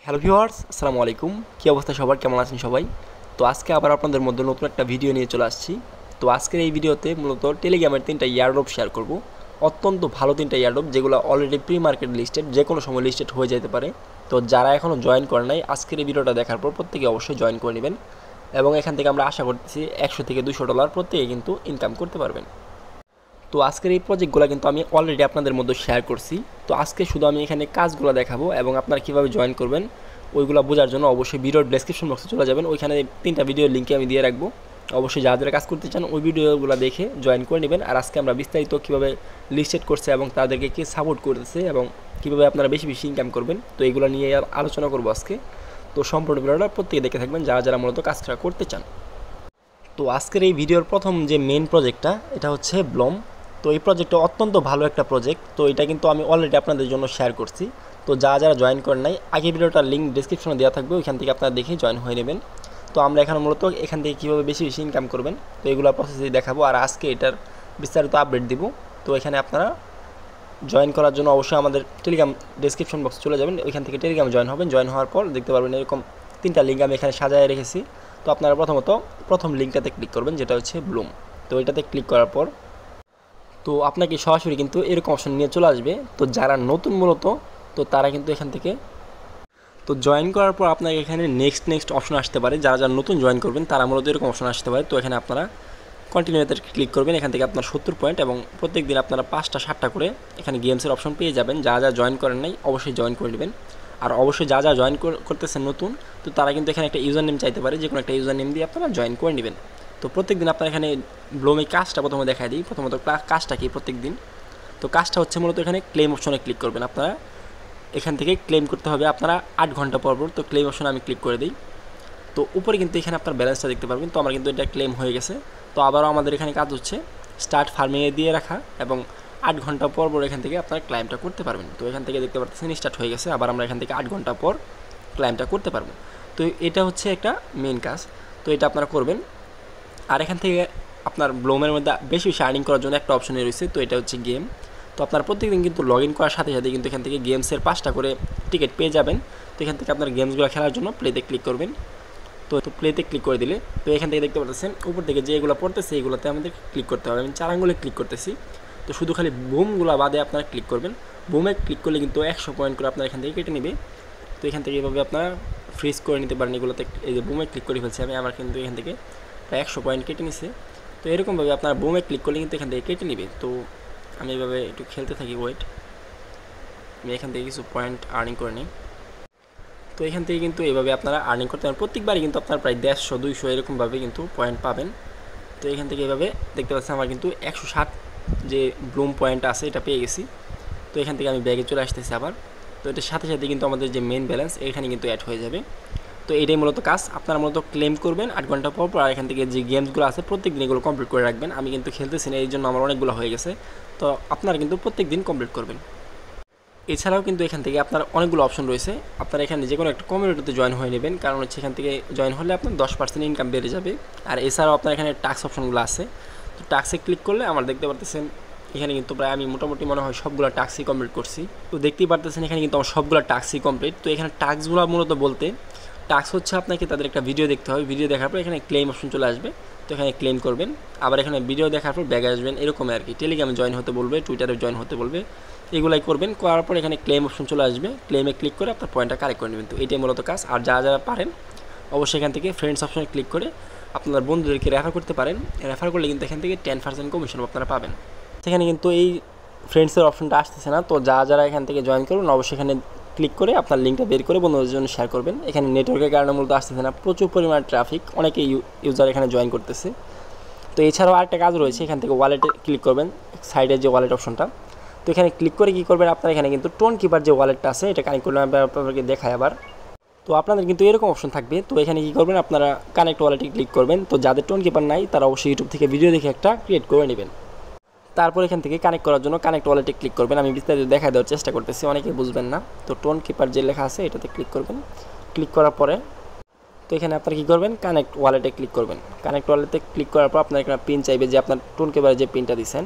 Hello viewers, আসসালামু আলাইকুম। কী অবস্থা সবার, কেমন আছেন সবাই? তো আজকে আবার আপনাদের মধ্যে নতুন একটা ভিডিও নিয়ে চলে আসছি। তো আজকের এই ভিডিওতে মূলত টেলিগ্রামের 3টা ইয়ারড্রপ শেয়ার করব। অত্যন্ত ভালো 3টা ইয়ারড্রপ, যেগুলো অলরেডি প্রি মার্কেট লিস্টেড, যে কোনো সময় লিস্টেড হয়ে যেতে পারে। তো যারা এখনও জয়েন করে নাই, আজকের এই ভিডিওটা দেখার পর প্রত্যেকে অবশ্যই জয়েন করে নেবেন। এবং এখান থেকে আমরা আশা করতেছি $100 থেকে $200 প্রত্যেকে কিন্তু ইনকাম করতে পারবেন। তো আজকের এই প্রজেক্টগুলো কিন্তু আমি অলরেডি আপনাদের মধ্যে শেয়ার করছি। তো আজকে শুধু আমি এখানে কাজগুলো দেখাবো এবং আপনারা কীভাবে জয়েন করবেন ওইগুলো বোঝার জন্য অবশ্যই ভিডিওর ডেসক্রিপশন বক্সে চলে যাবেন। ওইখানে 3টা ভিডিওর লিঙ্কে আমি দিয়ে রাখবো। অবশ্যই যারা যারা কাজ করতে চান ওই ভিডিওগুলো দেখে জয়েন করে নেবেন। আর আজকে আমরা বিস্তারিত কীভাবে লিস্টেড করছে এবং তাদেরকে কে সাপোর্ট করতেছে এবং কীভাবে আপনারা বেশি বেশি ইনকাম করবেন, তো এগুলো নিয়ে আলোচনা করবো আজকে। তো সম্পূর্ণ ভিডিওটা প্রত্যেকে দেখে থাকবেন যারা যারা মূলত কাজটা করতে চান। তো আজকের এই ভিডিওর প্রথম যে মেন প্রজেক্টটা, এটা হচ্ছে ব্লম। তো এই প্রজেক্টটা অত্যন্ত ভালো একটা প্রজেক্ট। তো এটা কিন্তু আমি অলরেডি আপনাদের জন্য শেয়ার করছি। তো যারা যারা জয়েন করেন নাই, আগে ভিডিওটার লিঙ্ক ডিসক্রিপশনে দেওয়া থাকবে, ওইখান থেকে আপনারা দেখে জয়েন হয়ে নেবেন। তো আমরা এখানে মূলত এখান থেকে কীভাবে বেশি বেশি ইনকাম করবেন তো এগুলো প্রসেসে দেখাবো, আর আজকে এটার বিস্তারিত আপডেট দিব। তো এখানে আপনারা জয়েন করার জন্য অবশ্যই আমাদের টেলিগ্রাম ডিসক্রিপশন বক্সে চলে যাবেন, ওইখান থেকে টেলিগ্রাম জয়েন হবেন। জয়েন হওয়ার পর দেখতে পারবেন এরকম 3টা লিঙ্ক আমি এখানে সাজায় রেখেছি। তো আপনারা প্রথম লিঙ্কটাতে ক্লিক করবেন, যেটা হচ্ছে ব্লুম। তো এটাতে ক্লিক করার পর তো আপনাকে সরাসরি কিন্তু এরকম অপশন নিয়ে চলে আসবে। তো যারা নতুন মূলত, তো তারা কিন্তু এখান থেকে তো জয়েন করার পর আপনাকে এখানে নেক্সট অপশন আসতে পারে। যারা যারা নতুন জয়েন করবেন তারা মূলত এরকম অপশন আসতে পারে। তো এখানে আপনারা কন্টিনিউতে ক্লিক করবেন। এখান থেকে আপনার 70 পয়েন্ট এবং প্রত্যেক দিন আপনারা 5টা 7টা করে এখানে গেমসের অপশন পেয়ে যাবেন। যারা যা জয়েন করেন নাই অবশ্যই জয়েন করে নেবেন। আর অবশ্যই যা জয়েন করতেছেন নতুন, তো তারা কিন্তু এখানে একটা ইউজার নেম চাইতে পারে, যে কোনো একটা ইউজার নেম দিয়ে আপনারা জয়েন করে নেবেন। তো প্রত্যেক দিন আপনারা এখানে ব্লোমের কাজটা প্রথমে দেখাই দিই। প্রথমত কাজটা কি প্রত্যেক দিন, তো কাজটা হচ্ছে মূলত এখানে ক্লেম অপশনে ক্লিক করবেন। আপনারা এখান থেকে ক্লেম করতে হবে আপনারা 8 ঘন্টা পর। তো ক্লেম অপশনে আমি ক্লিক করে দিই। তো উপরে কিন্তু এখানে আপনার ব্যালেন্সটা দেখতে পারবেন। তো আমার কিন্তু এটা ক্লেম হয়ে গেছে। তো আবারও আমাদের এখানে কাজ হচ্ছে স্টার্ট ফার্মিংয়ে দিয়ে রাখা এবং 8 ঘন্টা পর এখান থেকে আপনারা ক্লাইমটা করতে পারবেন। তো এখান থেকে দেখতে পাচ্ছেন স্টার্ট হয়ে গেছে। আবার আমরা এখান থেকে 8 ঘন্টা পর ক্লাইমটা করতে পারবো। তো এটা হচ্ছে একটা মেন কাজ। তো এটা আপনারা করবেন। আর এখান থেকে আপনার ব্লোমের মধ্যে বেশি বেশি আর্নিং করার জন্য একটা অপশনে রয়েছে। তো এটা হচ্ছে গেম। তো আপনারা প্রত্যেকদিন কিন্তু লগ ইন করার সাথে সাথে কিন্তু এখান থেকে গেমসের 5টা করে টিকিট পেয়ে যাবেন। তো এখান থেকে আপনার গেমসগুলো খেলার জন্য প্লেতে ক্লিক করবেন। তো প্লেতে ক্লিক করে দিলে তো এখান থেকে দেখতে পাচ্ছেন উপর থেকে যে এগুলো পড়তেছে এগুলোতে আমাদের ক্লিক করতে হবে। আমি 4 আঙ্গুলে ক্লিক করতেছি। তো শুধু খালি বুমগুলো বাদে আপনারা ক্লিক করবেন। বুমে ক্লিক করলে কিন্তু 100 পয়েন্ট করে আপনার এখান থেকে কেটে নেবে। তো এখান থেকে এভাবে আপনারা ফ্রিজ করে নিতে পারেন। এগুলোতে এই যে বুমে ক্লিক করে ফেলছি আমি, আমার কিন্তু এখান থেকে প্রায় 100 পয়েন্ট কেটে নিছে। তো এরকমভাবে আপনারা বুমে ক্লিক করলে কিন্তু এখান থেকে কেটে নেবে। তো আমি এভাবে একটু খেলতে থাকি, ওয়েট, আমি এখান থেকে কিছু পয়েন্ট আর্নিং করে নিই। তো এখান থেকে কিন্তু এইভাবে আপনারা আর্নিং করতে পারেন। প্রত্যেকবারই কিন্তু আপনারা প্রায় 150-200 এরকমভাবে কিন্তু পয়েন্ট পাবেন। তো এখান থেকে এইভাবে দেখতে পাচ্ছেন আমার কিন্তু 160 যে ব্লুম পয়েন্ট আছে এটা পেয়ে গেছি। তো এখান থেকে আমি ব্যাগে চলে আসতেছি আবার। তো এটার সাথে সাথে কিন্তু আমাদের যে মেন ব্যালেন্স এখানে কিন্তু অ্যাড হয়ে যাবে। তো এটাই মূলত কাজ। আপনারা মূলত ক্লেম করবেন 8 ঘন্টা পর। আর এখান থেকে যে গেমসগুলো আছে প্রত্যেক দিন এগুলো কমপ্লিট করে রাখবেন। আমি কিন্তু খেলতেছি না, এই জন্য আমার অনেকগুলো হয়ে গেছে। তো আপনারা কিন্তু প্রত্যেক দিন কমপ্লিট করবেন। এছাড়াও কিন্তু এখান থেকে আপনার অনেকগুলো অপশন রয়েছে। আপনারা এখানে যে কোনো একটা কমিউনিটিতে জয়েন হয়ে নেবেন, কারণ হচ্ছে এখান থেকে জয়েন হলে আপনার 10% ইনকাম বেড়ে যাবে। আর এছাড়াও আপনার এখানে টাস্ক অপশনগুলো আছে। তো টাস্কে ক্লিক করলে আমার দেখতে পারতেছেন এখানে কিন্তু প্রায় আমি মোটামুটি মনে হয় সবগুলো টাস্কই কমপ্লিট করছি। তো দেখতেই পারতেছেন এখানে কিন্তু আমার সবগুলো টাস্কই কমপ্লিট। তো এখানে টাস্কগুলো মূলত বলতে টাস্ক হচ্ছে আপনাকে তাদের একটা ভিডিও দেখতে হবে। ভিডিও দেখার পর এখানে ক্লেম অপশন চলে আসবে। তো এখানে ক্লেম করবেন। আবার এখানে ভিডিও দেখার পর ব্যাগে আসবেন, এরকম আর কি। টেলিগ্রামে জয়েন হতে বলবে, টুইটারে জয়েন হতে বলবে, এগুলাই করবেন। করার পর এখানে ক্লেম অপশন চলে আসবে। ক্লেমে ক্লিক করে আপনার পয়েন্টটা কালেক্ট করে নেবেন। তো এটাই মূলত কাজ। আর যারা যারা পারেন অবশ্যই এখান থেকে ফ্রেন্ডস অপশনে ক্লিক করে আপনার বন্ধুদেরকে রেফার করতে পারেন। রেফার করলে কিন্তু এখান থেকে 10% কমিশন আপনারা পাবেন। সেখানে কিন্তু এই ফ্রেন্ডসের অপশনটা আসতেছে না। তো যারা যারা এখান থেকে জয়েন করুন অবশ্যই এখানে ক্লিক করে আপনার লিঙ্কটা বের করে বন্ধুদের জন্য শেয়ার করবেন। এখানে নেটওয়ার্কের কারণে মূলত আসতেছে না, প্রচুর পরিমাণ ট্রাফিক, অনেকে ইউজার এখানে জয়েন করতেছে। তো এছাড়াও আরেকটা কাজ রয়েছে, এখান থেকে ওয়ালেটে ক্লিক করবেন, সাইডের যে ওয়ালেট অপশনটা। তো এখানে ক্লিক করে কী করবেন আপনারা এখানে কিন্তু টোন কিপার যে ওয়ালেটটা আছে এটা কানেক্ট করলে আপনাদেরকে দেখায় আবার। তো আপনাদের কিন্তু এরকম অপশন থাকবে। তো এখানে কী করবেন আপনারা কানেক্ট ওয়ালেটে ক্লিক করবেন। তো যাদের টোন কিপার নাই তারা অবশ্যই ইউটিউব থেকে ভিডিও দেখে একটা ক্রিয়েট করে নেবেন। তারপর এখান থেকে কানেক্ট করার জন্য কানেক্ট ওয়ালেটে ক্লিক করবেন। আমি বিস্তারিত দেখা দেওয়ার চেষ্টা করতেছি, অনেকে বুঝবেন না। তো টোন কিপার যে লেখা আছে এটাতে ক্লিক করবেন। ক্লিক করার পরে তো এখানে আপনারা কী করবেন কানেক্ট ওয়ালেটে ক্লিক করবেন। কানেক্ট ওয়ালেটে ক্লিক করার পর আপনার এখানে পিন চাইবে, যে আপনার টোন কিপারের যে পিনটা দিচ্ছেন।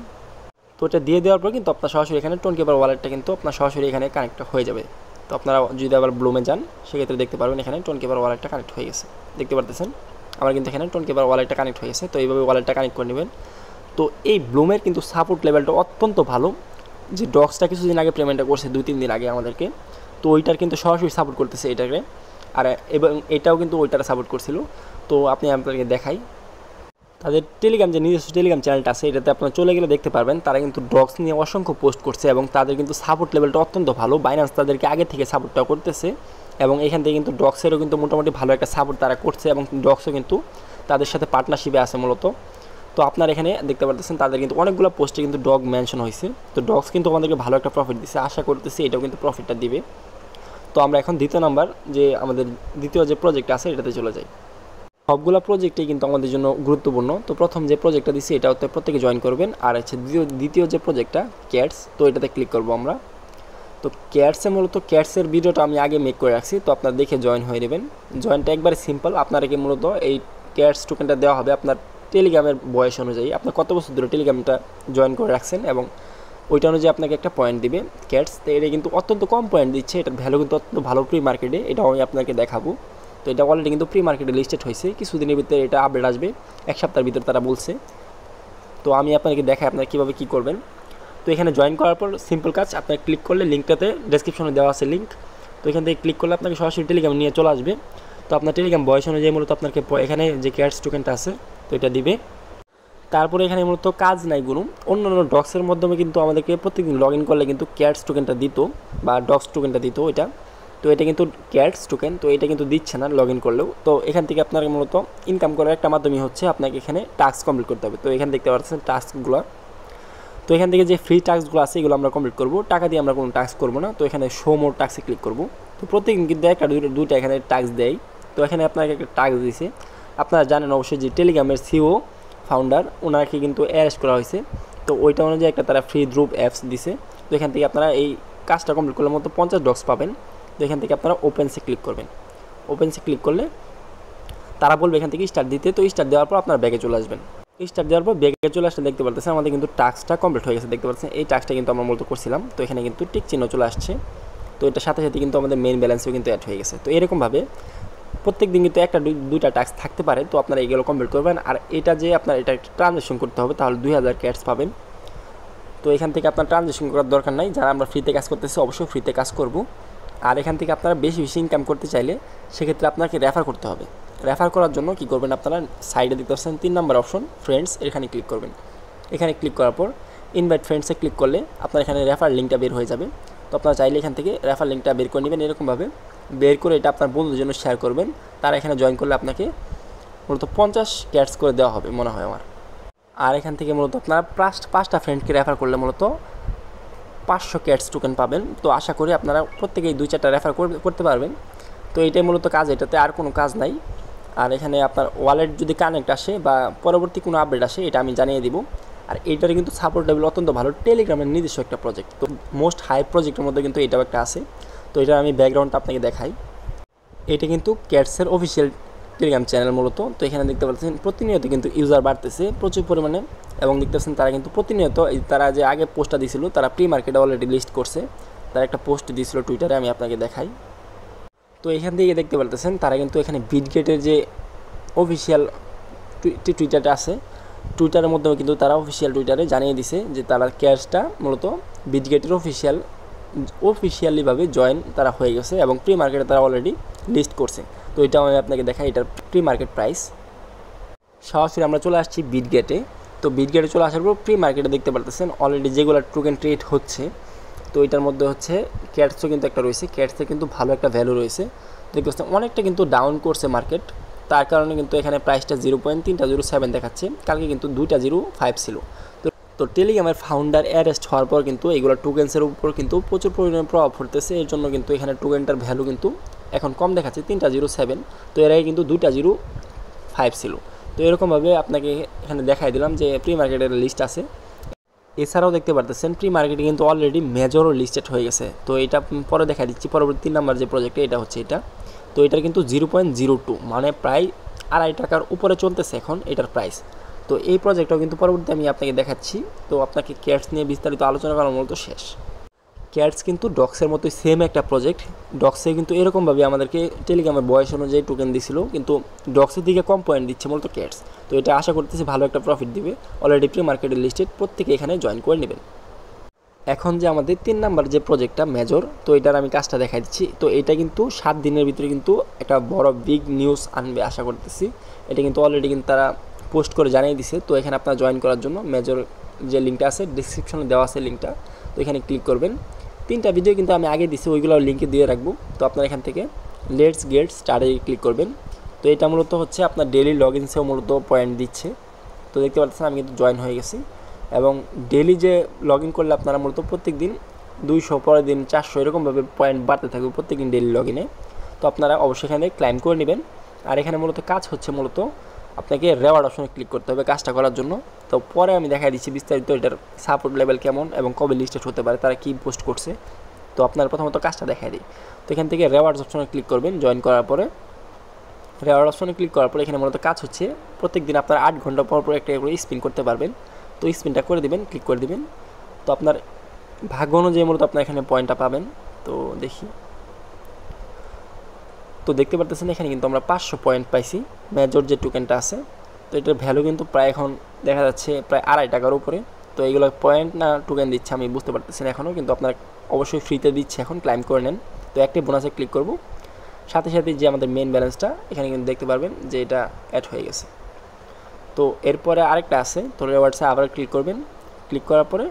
তো এটা দিয়ে দেওয়ার পর কিন্তু আপনার সরাসরি এখানে টোন কিপার ওয়ালেটটা কিন্তু আপনার সরাসরি এখানে কানেক্ট হয়ে যাবে। তো আপনারা যদি আবার ব্লুমে যান সেক্ষেত্রে দেখতে পারবেন এখানে টোনকিপার ওয়ালেটটা কানেক্ট হয়ে গেছে, দেখতে পারতেছেন আমার কিন্তু এখানে টোনকিপার ওয়ালেটটা কানেক্ট হয়ে গেছে। তো এইভাবে ওয়ালেটটা কানেক্ট করে নেবেন। তো এই ব্লুমের কিন্তু সাপোর্ট লেভেলটা অত্যন্ত ভালো, যে ডক্সটা কিছুদিন আগে পেমেন্টটা করছে 2-3 দিন আগে আমাদেরকে, তো ওইটার কিন্তু সরাসরি সাপোর্ট করতেছে এটাকে, আর এবং এটাও কিন্তু ওইটার সাপোর্ট করছিল। তো আপনি আপনাকে দেখাই তাদের টেলিগ্রাম যে নিজস্ব টেলিগ্রাম চ্যানেলটা আছে এটাতে আপনারা চলে গেলে দেখতে পারবেন তারা কিন্তু ডক্স নিয়ে অসংখ্য পোস্ট করছে এবং তাদের কিন্তু সাপোর্ট লেভেলটা অত্যন্ত ভালো। বাইন্যান্স তাদেরকে আগে থেকে সাপোর্টটা করতেছে এবং এখান থেকে কিন্তু ডক্সেরও কিন্তু মোটামুটি ভালো একটা সাপোর্ট তারা করছে এবং ডক্সও কিন্তু তাদের সাথে পার্টনারশিপে আছে মূলত। তো আপনার এখানে দেখতে পারতেছেন তাদের কিন্তু অনেকগুলো পোস্টে কিন্তু ডগ মেনশন হয়েছে। তো ডগস কিন্তু আমাদেরকে ভালো একটা প্রফিট দিচ্ছে, আশা করতেছি এটাও কিন্তু প্রফিটটা দিবে। তো আমরা এখন দ্বিতীয় নাম্বার যে আমাদের দ্বিতীয় যে প্রজেক্ট আছে এটাতে চলে যাই। সবগুলো প্রজেক্টই কিন্তু আমাদের জন্য গুরুত্বপূর্ণ। তো প্রথম যে প্রজেক্টটা দিচ্ছি এটা হচ্ছে প্রত্যেকে জয়েন করবেন, আর হচ্ছে দ্বিতীয় যে প্রজেক্টটা ক্যাটস, তো এটাতে ক্লিক করব আমরা। তো ক্যাটসে মূলত ক্যাটসের ভিডিওটা আমি আগে মেক করে রাখছি, তো আপনারা দেখে জয়েন হয়ে নেবেন। জয়েনটা একবারে সিম্পল, আপনাকে মূলত এই ক্যাটস টোকেনটা দেওয়া হবে আপনার টেলিগ্রামের বয়স অনুযায়ী, আপনার কত বছর ধরে টেলিগ্রামটা জয়েন করে রাখছেন এবং ওইটা অনুযায়ী আপনাকে একটা পয়েন্ট দিবে ক্যাটস। তো এটা কিন্তু অত্যন্ত কম পয়েন্ট দিচ্ছে, এটার ভ্যালু কিন্তু অত্যন্ত ভালো প্রি মার্কেটে, এটাও আমি আপনাকে দেখাবো। তো এটা অলরেডি কিন্তু প্রি মার্কেটে লিস্টেড হয়েছে, কিছুদিনের ভিতরে এটা আপডেট আসবে, 1 সপ্তাহের ভিতরে তারা বলছে। তো আমি আপনাকে দেখাই আপনারা কীভাবে কী করবেন। তো এখানে জয়েন করার পর সিম্পল কাজ, আপনার ক্লিক করলে লিঙ্কটাতে ডেসক্রিপশনে দেওয়া আছে লিঙ্ক, তো এখান থেকে ক্লিক করলে আপনাকে সরাসরি টেলিগ্রাম নিয়ে চলে আসবে। তো আপনার টেলিগ্রাম বয়স অনুযায়ী মূলত আপনাকে এখানে যে ক্যাটস টোকেনটা আছে তো এটা দিবে। তারপরে এখানে মূলত কাজ নাই কোনো, অন্যান্য ডক্সের মাধ্যমে কিন্তু আমাদেরকে প্রত্যেকদিন লগ ইন করলে কিন্তু ক্যাটস টোকেনটা দিত বা ডক্স টোকেনটা দিত এটা। তো এটা কিন্তু ক্যাটস টোকেন, তো এটা কিন্তু দিচ্ছে না লগ ইন করলেও। তো এখান থেকে আপনার মূলত ইনকাম করার একটা মাধ্যমই হচ্ছে আপনাকে এখানে টাস্ক কমপ্লিট করতে হবে। তো এখানে দেখতে পাচ্ছেন টাস্কগুলো, তো এখান থেকে যে ফ্রি টাস্কগুলো আছে এগুলো আমরা কমপ্লিট করব, টাকা দিয়ে আমরা কোনো টাস্ক করব না। তো এখানে শো মোর টাস্কে ক্লিক করব। তো প্রত্যেকদিন কিন্তু একটা দুইটা এখানে টাস্ক দেয়। তো এখানে আপনাকে একটা টাস্ক দিয়েছে, আপনারা জানেন অবশ্যই যে টেলিগ্রামের সিও ফাউন্ডার ওনাকে কিন্তু অ্যারেস্ট করা হয়েছে, তো ওইটা অনুযায়ী একটা তারা ফ্রি গ্রুপ অ্যাপস দিছে। তো এখান থেকে আপনারা এই কাজটা কমপ্লিট করলে মতো 50 ডক্স পাবেন। তো এখান থেকে আপনারা ওপেনসে ক্লিক করবেন, ওপেনসে ক্লিক করলে তারা বলবে এখান থেকে স্টার্ট দিতে। তো স্টার্ট দেওয়ার পর আপনার ব্যাগে চলে আসবেন, স্টার্ট দেওয়ার পর ব্যাগে চলে আসলে দেখতে পারতেছেন আমাদের কিন্তু টাস্কটা কমপ্লিট হয়ে গেছে, দেখতে পাচ্ছেন এই টাস্কটা কিন্তু আমরা মূলত করছিলাম। তো এখানে কিন্তু টিক চিহ্ন চলে আসছে, তো এটার সাথে সাথে কিন্তু আমাদের মেইন ব্যালেন্সও কিন্তু অ্যাড হয়ে গেছে। তো এরকমভাবে প্রত্যেক দিন কিন্তু একটা দুইটা টাস্ক থাকতে পারে, তো আপনারা এগুলো কমপ্লিট করবেন। আর এটা যে আপনার এটা একটা ট্রানজ্যাকশন করতে হবে, তাহলে 2000 ক্যাটস পাবেন। তো এখান থেকে আপনার ট্রানজ্যাকশন করার দরকার নাই, যারা আমরা ফ্রিতে কাজ করতেছি অবশ্যই ফ্রিতে কাজ করব। আর এখান থেকে আপনারা বেশি বেশি ইনকাম করতে চাইলে সেক্ষেত্রে আপনাকে রেফার করতে হবে। রেফার করার জন্য কী করবেন, আপনারা সাইডে দেখতে পাচ্ছেন 3 নম্বর অপশন ফ্রেন্ডস, এখানে ক্লিক করবেন। এখানে ক্লিক করার পর ইনভাইট ফ্রেন্ডসে ক্লিক করলে আপনার এখানে রেফার লিঙ্কটা বের হয়ে যাবে। তো আপনারা চাইলে এখান থেকে রেফার লিঙ্কটা বের করে নেবেন, এরকমভাবে বের করে এটা আপনার বন্ধুদের জন্য শেয়ার করবেন। তারা এখানে জয়েন করলে আপনাকে মূলত 50 ক্যাটস করে দেওয়া হবে মনে হয় আমার। আর এখান থেকে মূলত আপনারা 5টা ফ্রেন্ডকে রেফার করলে মূলত 500 ক্যাটস টোকেন পাবেন। তো আশা করি আপনারা প্রত্যেকেই 2-4টা রেফার করতে পারবেন। তো এইটাই মূলত কাজ, এটাতে আর কোনো কাজ নাই। আর এখানে আপনার ওয়ালেট যদি কানেক্ট আসে বা পরবর্তী কোনো আপডেট আসে এটা আমি জানিয়ে দিব। আর এইটার কিন্তু সাপোর্ট লেভেল অত্যন্ত ভালো, টেলিগ্রামের নিজস্ব একটা প্রজেক্ট, তো মোস্ট হাই প্রজেক্টের মধ্যে কিন্তু এটাও একটা আছে। তো এটা আমি ব্যাকগ্রাউন্ডটা আপনাকে দেখাই, এটা কিন্তু ক্যাটসের অফিসিয়াল টেলিগ্রাম চ্যানেল মূলত। তো এখানে দেখতে পাচ্ছেন প্রতিনিয়ত কিন্তু ইউজার বাড়তেছে প্রচুর পরিমাণে, এবং দেখতে পাচ্ছেন তারা কিন্তু প্রতিনিয়ত তারা যে আগে পোস্টটা দিয়েছিল তারা প্রি মার্কেটে অলরেডি লিস্ট করছে, তারা একটা পোস্ট দিয়েছিল টুইটারে, আমি আপনাকে দেখাই। তো এখান থেকে দেখতে পারতেছেন তারা কিন্তু এখানে বিটগেটের যে অফিসিয়াল টুইটারটা আছে টুইটারের মধ্যেও কিন্তু তারা অফিসিয়াল টুইটারে জানিয়ে দিছে যে তারা ক্যাশটা মূলত বিটগেটের অফিসিয়ালিভাবে জয়েন তারা হয়ে গেছে এবং প্রি মার্কেটে তারা অলরেডি লিস্ট করছে। তো এটাও আমি আপনাকে দেখাই, এটার প্রি মার্কেট প্রাইস। সরাসরি আমরা চলে আসছি বিটগেটে। তো বিটগেটে চলে আসার পর প্রি মার্কেটে দেখতে পারতেছেন অলরেডি যেগুলো টোকেন ট্রেড হচ্ছে, তো এটার মধ্যে হচ্ছে ক্যাটসও কিন্তু একটা রয়েছে, ক্যাটসে কিন্তু ভালো একটা ভ্যালু রয়েছে। দেখতে পাচ্ছেন অনেকটা কিন্তু ডাউন করছে মার্কেট, তার কারণে কিন্তু এখানে প্রাইসটা 0.307 দেখাচ্ছে, কালকে কিন্তু 2.05 ছিল। তো টেলিগ্রামের ফাউন্ডার অ্যারেস্ট হওয়ার পর কিন্তু এইগুলো টোকেন্সের উপর কিন্তু প্রচুর পরিমাণে প্রভাব পড়তেছে, এর জন্য কিন্তু এখানে টোকেনটার ভ্যালু কিন্তু এখন কম দেখাচ্ছে 3.07, তো এর আগে কিন্তু 2.05 ছিল। তো এরকমভাবে আপনাকে এখানে দেখাই দিলাম যে প্রি মার্কেটের লিস্ট আছে। এছাড়াও দেখতে পারতেছেন প্রি মার্কেটে কিন্তু অলরেডি মেজরও লিস্টেড হয়ে গেছে, তো এটা পরে দেখা দিচ্ছি। পরবর্তী 3 নাম্বার যে প্রজেক্টে এটা হচ্ছে এটা, তো এটার কিন্তু 0.02 মানে প্রায় 2.5 টাকার উপরে চলতেছে এখন এটার প্রাইস। তো এই প্রজেক্টটাও কিন্তু পরবর্তী আমি আপনাকে দেখাচ্ছি। তো আপনাকে ক্যাটস নিয়ে বিস্তারিত আলোচনা করার মূলত শেষ। ক্যাটস কিন্তু ডক্সের মতোই সেম একটা প্রজেক্ট। ডক্সে কিন্তু এরকমভাবে আমাদেরকে টেলিগ্রামের বয়স অনুযায়ী টোকেন দিছিল, কিন্তু ডক্সের দিকে কম পয়েন্ট দিচ্ছে মূলত ক্যাটস। তো এটা আশা করতেছি ভালো একটা প্রফিট দিবে। অলরেডি প্রি মার্কেটে লিস্টেড, প্রত্যেকে এখানে জয়েন করে নেবেন। এখন যে আমাদের 3 নাম্বার যে প্রজেক্টটা মেজর, তো এটার আমি কাজটা দেখাই দিচ্ছি। তো এটা কিন্তু 7 দিনের ভিতরে কিন্তু একটা বড় বিগ নিউজ আনবে আশা করতেছি। এটা কিন্তু অলরেডি কিন্তু তারা পোস্ট করে জানিয়ে দিছে। তো এখানে আপনারা জয়েন করার জন্য মেজর যে লিঙ্কটা আছে ডিসক্রিপশনে দেওয়া আছে লিঙ্কটা, তো এখানে ক্লিক করবেন। 3টা ভিডিও কিন্তু আমি আগে দিছি, ওইগুলো লিঙ্কে দিয়ে রাখবো। তো আপনারা এখান থেকে লেটস গেট স্টার্টে ক্লিক করবেন। তো এটা মূলত হচ্ছে আপনার ডেইলি লগ ইনসেও মূলত পয়েন্ট দিচ্ছে। তো দেখতে পাচ্ছেন আমি কিন্তু জয়েন হয়ে গেছি, এবং ডেইলি যে লগ ইন করলে আপনারা মূলত প্রত্যেক দিন 200, পরের দিন 400 এরকমভাবে পয়েন্ট বাড়তে থাকবে প্রত্যেক দিন ডেইলি লগ ইনে। তো আপনারা অবশ্যই এখানে ক্লাইম করে নেবেন। আর এখানে মূলত কাজ হচ্ছে মূলত আপনাকে রেওয়ার্ড অপশনে ক্লিক করতে হবে কাজটা করার জন্য। তো পরে আমি দেখাই দিচ্ছি বিস্তারিত এটার সাপোর্ট লেভেল কেমন এবং কবে লিস্টেড হতে পারে, তারা কী পোস্ট করছে। তো আপনারা প্রথমত কাজটা দেখাই দিই। তো এখান থেকে রেওয়ার্ডস অপশনে ক্লিক করবেন জয়েন করার পরে। রেওয়ার্ড অপশনে ক্লিক করার পরে এখানে মূলত কাজ হচ্ছে প্রত্যেক দিন আপনারা 8 ঘন্টা পর পর একটা করে স্পিন করতে পারবেন। তো স্পিনটা করে দিবেন, ক্লিক করে দিবেন। তো আপনার ভাগ্য অনুযায়ী মূলত আপনার এখানে পয়েন্টটা পাবেন। তো দেখি, তো দেখতে পারতেছেন এখানে কিন্তু আমরা 500 পয়েন্ট পাইছি মেজর যে টোকেনটা আছে। তো এটার ভ্যালু কিন্তু প্রায় এখন দেখা যাচ্ছে প্রায় 2.5 টাকার উপরে। তো এইগুলো পয়েন্ট না টোকেন দিচ্ছে আমি বুঝতে পারতেছি না এখনও, কিন্তু আপনার অবশ্যই ফ্রিতে দিচ্ছে এখন, ক্লাইম করে নেন। তো অ্যাক্টিভ বোনাসে ক্লিক করব, সাথে সাথে যে আমাদের মেন ব্যালেন্সটা এখানে কিন্তু দেখতে পারবেন যে এটা অ্যাড হয়ে গেছে। তো এরপরে আরেকটা আছে, তো রেওয়ার্ডসে আবার ক্লিক করবেন। ক্লিক করার পরে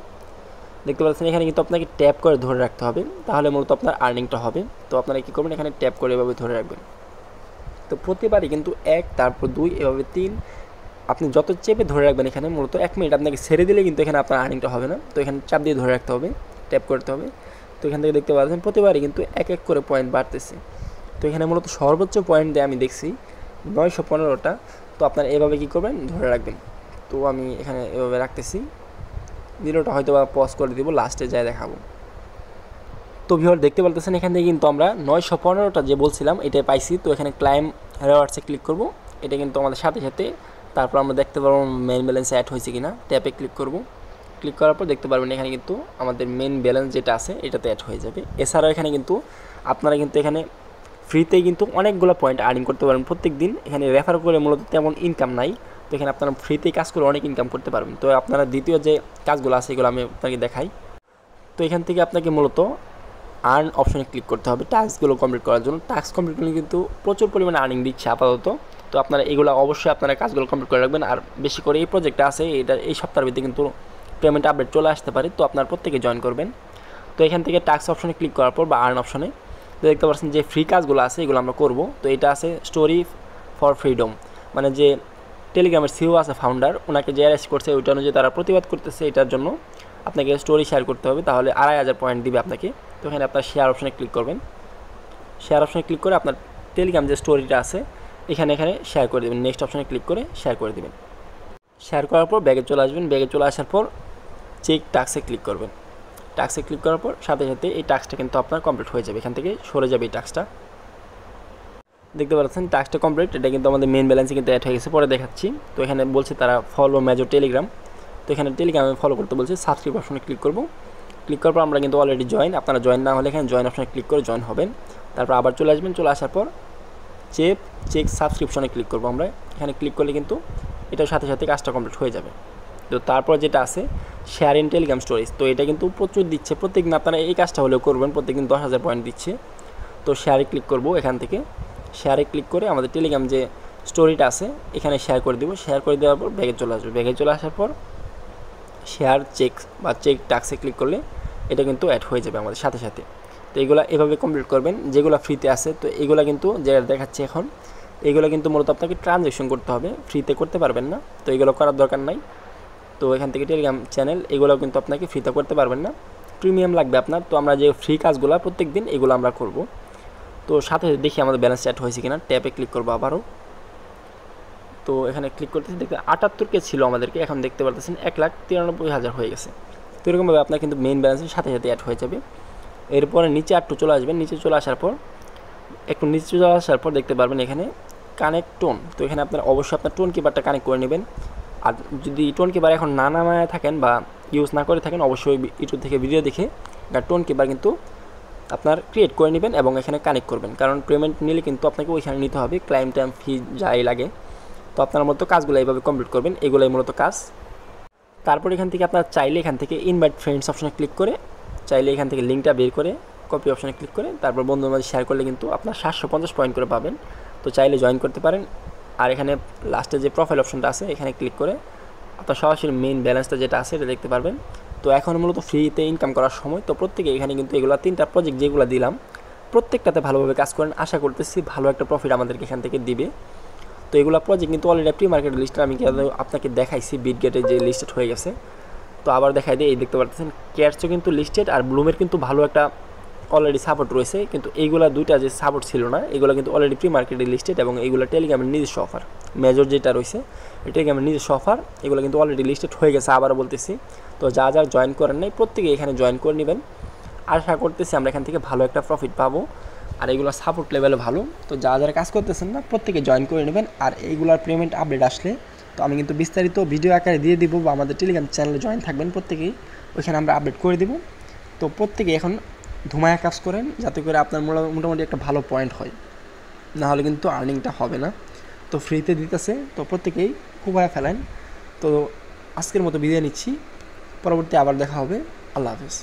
দেখতে পাচ্ছেন এখানে কিন্তু আপনাকে ট্যাপ করে ধরে রাখতে হবে, তাহলে মূলত আপনার আর্নিংটা হবে। তো আপনারা কী করবেন, এখানে ট্যাপ করে এভাবে ধরে রাখবেন। তো প্রতিবারই কিন্তু 1, তারপর 2, এভাবে 3 আপনি যত চেপে ধরে রাখবেন এখানে মূলত 1 মিনিট আপনাকে ছেড়ে দিলে কিন্তু এখানে আপনার আর্নিংটা হবে না। তো এখানে চাপ দিয়ে ধরে রাখতে হবে, ট্যাপ করতে হবে। তো এখান থেকে দেখতে পাচ্ছেন প্রতিবারই কিন্তু 1 করে পয়েন্ট বাড়তেছে। তো এখানে মূলত সর্বোচ্চ পয়েন্ট দিয়ে আমি দেখছি 915টা। তো আপনারা এভাবে কী করবেন, ধরে রাখবেন। তো আমি এখানে এভাবে রাখতেছি, ভিডিওটা হয়তো বা পজ করে দিব, লাস্টে যায় দেখাবো। তো ভিউয়ার দেখতে পারতেছেন এখান থেকে কিন্তু আমরা 915টা যে বলছিলাম এটাই পাইছি। তো এখানে ক্লাইম রেওয়ার্ডসে ক্লিক করব, এটা কিন্তু আমাদের সাথে সাথে তারপর আমরা দেখতে পারবো মেন ব্যালেন্স অ্যাড হয়েছে কিনা। ট্যাপে ক্লিক করব, ক্লিক করার পর দেখতে পারবেন এখানে কিন্তু আমাদের মেন ব্যালেন্স যেটা আছে এটাতে অ্যাড হয়ে যাবে। এছাড়াও এখানে কিন্তু আপনারা কিন্তু এখানে ফ্রিতে কিন্তু অনেকগুলো পয়েন্ট আর্নিং করতে পারবেন প্রত্যেক দিন। এখানে রেফার করে মূলত তেমন ইনকাম নাই, তো এখানে আপনারা ফ্রিতেই কাজ করে অনেক ইনকাম করতে পারবেন। তো আপনারা দ্বিতীয় যে কাজগুলো আছে এগুলো আমি আপনাকে দেখাই। তো এখান থেকে আপনাকে মূলত আর্ন অপশনে ক্লিক করতে হবে টাস্কগুলো কমপ্লিট করার জন্য। টাস্ক কমপ্লিট করলে কিন্তু প্রচুর পরিমাণে আর্নিং দিচ্ছে আপাতত। তো আপনারা এগুলো অবশ্যই আপনারা কাজগুলো কমপ্লিট করে রাখবেন। আর বেশি করে এই প্রজেক্টটা আছে, এটা এই সপ্তাহের ভিতরে কিন্তু পেমেন্ট আপডেট চলে আসতে পারে, তো আপনারা প্রত্যেকে জয়েন করবেন। তো এখান থেকে টাস্ক অপশনে ক্লিক করার পর বা আর্ন অপশনে তো দেখতে পাচ্ছেন যে ফ্রি কাজগুলো আছে এগুলো আমরা করব। তো এটা আছে স্টোরি ফর ফ্রিডম, মানে যে টেলিগ্রামের সিও আছে ফাউন্ডার, ওনাকে যে অ্যারেস্ট করছে ওইটা অনুযায়ী তারা প্রতিবাদ করতেছে, এটার জন্য আপনাকে স্টোরি শেয়ার করতে হবে, তাহলে 2500 পয়েন্ট দিবে আপনাকে। তো এখানে আপনার শেয়ার অপশনে ক্লিক করবেন। শেয়ার অপশনে ক্লিক করে আপনার টেলিগ্রাম যে স্টোরিটা আছে এখানে শেয়ার করে দেবেন। নেক্সট অপশনে ক্লিক করে শেয়ার করে দেবেন। শেয়ার করার পর ব্যাগে চলে আসবেন। ব্যাগে চলে আসার পর চেক টাস্কে ক্লিক করবেন। টাস্কে ক্লিক করার পর সাথে সাথে এই টাস্কটা কিন্তু আপনার কমপ্লিট হয়ে যাবে, এখান থেকে সরে যাবে এই টাস্কটা। দেখতে পাচ্ছেন টাস্কটা কমপ্লিট, এটা কিন্তু আমাদের মেন ব্যালেন্সে কিন্তু অ্যাড হয়ে গেছে, পরে দেখাচ্ছি। তো এখানে বলছে তারা ফলো মেজর টেলিগ্রাম, তো এখানে টেলিগ্রামে ফলো করতে বলছে। সাবস্ক্রাইব অপশনে ক্লিক করব। ক্লিক করার পর আমরা কিন্তু অলরেডি জয়েন, আপনারা জয়েন না হলে এখানে জয়েন অপশনে ক্লিক করে জয়েন হবেন। তারপর আবার চলে আসবেন, চলে আসার পর চেক সাবস্ক্রিপশনে ক্লিক করবো আমরা। এখানে ক্লিক করলে কিন্তু এটার সাথে সাথে কাজটা কমপ্লিট হয়ে যাবে। তো তারপর যেটা আছে শেয়ার ইন টেলিগ্রাম স্টোরিজ, তো এটা কিন্তু প্রচুর দিচ্ছে, প্রত্যেকদিন আপনারা এই কাজটা হলেও করবেন, প্রত্যেকদিন 10,000 পয়েন্ট দিচ্ছে। তো শেয়ারে ক্লিক করব, এখান থেকে শেয়ারে ক্লিক করে আমাদের টেলিগ্রাম যে স্টোরিটা আছে এখানে শেয়ার করে দেবো। শেয়ার করে দেওয়ার পর ব্যাগে চলে আসবে। ব্যাগে চলে আসার পর শেয়ার চেক বা চেক টাস্কে ক্লিক করলে এটা কিন্তু অ্যাড হয়ে যাবে আমাদের সাথে সাথে। তো এগুলো এভাবে কমপ্লিট করবেন যেগুলো ফ্রিতে আছে। তো এগুলো কিন্তু যে দেখাচ্ছে এখন এগুলো কিন্তু মূলত আপনাকে ট্রানজ্যাকশন করতে হবে, ফ্রিতে করতে পারবেন না, তো এগুলো করার দরকার নাই। তো এখান থেকে টেলিগ্রাম চ্যানেল এগুলো কিন্তু আপনাকে ফ্রিতে করতে পারবেন না, প্রিমিয়াম লাগবে আপনার। তো আমরা যে ফ্রি কাজগুলো প্রত্যেক দিন এগুলো আমরা করব। তো সাথে দেখি আমাদের ব্যালেন্স অ্যাড হয়েছে কিনা, ট্যাপে ক্লিক করবো আবারও। তো এখানে ক্লিক করতেছি, দেখতে 78 ছিল আমাদেরকে, এখন দেখতে পারতেছেন 1,93,000 হয়ে গেছে। তো এরকমভাবে আপনার কিন্তু মেইন ব্যালেন্সের সাথে সাথে অ্যাড হয়ে যাবে। এরপরে নিচে একটু চলে আসবেন, নিচে চলে আসার পর একটু নিচে চলে আসার পর দেখতে পারবেন এখানে কানেক্ট টোন। তো এখানে আপনার অবশ্যই আপনার টোন কিপারটা কানেক্ট করে নেবেন। আর যদি টোন কিপার এখন না নামায় থাকেন বা ইউজ না করে থাকেন, অবশ্যই ইউটিউব থেকে ভিডিও দেখে টোন কিপার কিন্তু আপনার ক্রিয়েট করে নেবেন এবং এখানে কানেক্ট করবেন, কারণ পেমেন্ট নিলে কিন্তু আপনাকে ওইখানে নিতে হবে, ক্লাইম টাইম ফি যাই লাগে। তো আপনার মতো কাজগুলো এইভাবে কমপ্লিট করবেন, এগুলোই মূলত কাজ। তারপর এখান থেকে আপনার চাইলে এখান থেকে ইনভাইট ফ্রেন্ডস অপশনে ক্লিক করে চাইলে এখান থেকে লিঙ্কটা বের করে কপি অপশনে ক্লিক করে তারপর বন্ধুদের মাঝে শেয়ার করলে কিন্তু আপনার 750 পয়েন্ট করে পাবেন। তো চাইলে জয়েন করতে পারেন। আর এখানে লাস্টে যে প্রোফাইল অপশনটা আছে এখানে ক্লিক করে আপনার সরাসরি মেইন ব্যালেন্সটা যেটা আছে এটা দেখতে পারবেন। তো এখন মূলত ফ্রিতে ইনকাম করার সময়। তো প্রত্যেকে এখানে কিন্তু এগুলো 3টা প্রজেক্ট যেগুলো দিলাম প্রত্যেকটাতে ভালোভাবে কাজ করেন, আশা করতেছি ভালো একটা প্রফিট আমাদেরকে এখান থেকে দিবে। তো এগুলো প্রজেক্ট কিন্তু অলরেডি প্রি মার্কেট লিস্টে আমি আপনাকে দেখাইছি, বিটগেটে যে লিস্টেড হয়ে গেছে। তো আবার দেখাই দিই, এই দেখতে পাচ্ছেন ক্যাটসও কিন্তু লিস্টেড আর ব্লুমের কিন্তু ভালো একটা অলরেডি সাপোর্ট রয়েছে, কিন্তু এইগুলো দুইটা যে সাপোর্ট ছিল না এগুলো কিন্তু অলরেডি প্রি মার্কেটে লিস্টেড এবং এইগুলো টেলিগ্রামের নিজস্ব অফার। মেজর যেটা রয়েছে টেলিগ্রামের নিজস্ব অফার, এগুলো কিন্তু অলরেডি লিস্টেড হয়ে গেছে আবারও বলতেছি। তো যা জয়েন করেন নাই প্রত্যেকে এখানে জয়েন করে নেবেন, আশা করতেছি আমরা এখান থেকে ভালো একটা প্রফিট পাবো। আর এইগুলো সাপোর্ট লেভেলে ভালো। তো যারা কাজ করতেছেন না প্রত্যেকে জয়েন করে নেবেন। আর এইগুলোর পেমেন্ট আপডেট আসলে তো আমি কিন্তু বিস্তারিত ভিডিও আকারে দিয়ে দিব, বা আমাদের টেলিগ্রাম চ্যানেলে জয়েন থাকবেন প্রত্যেকেই, ওইখানে আমরা আপডেট করে দেব। তো প্রত্যেকে এখন ধুমায়া কাজ করেন যাতে করে আপনার মোটামুটি একটা ভালো পয়েন্ট হয়, নাহলে কিন্তু আর্নিংটা হবে না। তো ফ্রিতে দিতেছে, তো প্রত্যেকেই কুবায়া ফেলেন। তো আজকের মতো বিদায় নিচ্ছি, পরবর্তী আবার দেখা হবে। আল্লাহ হাফেজ।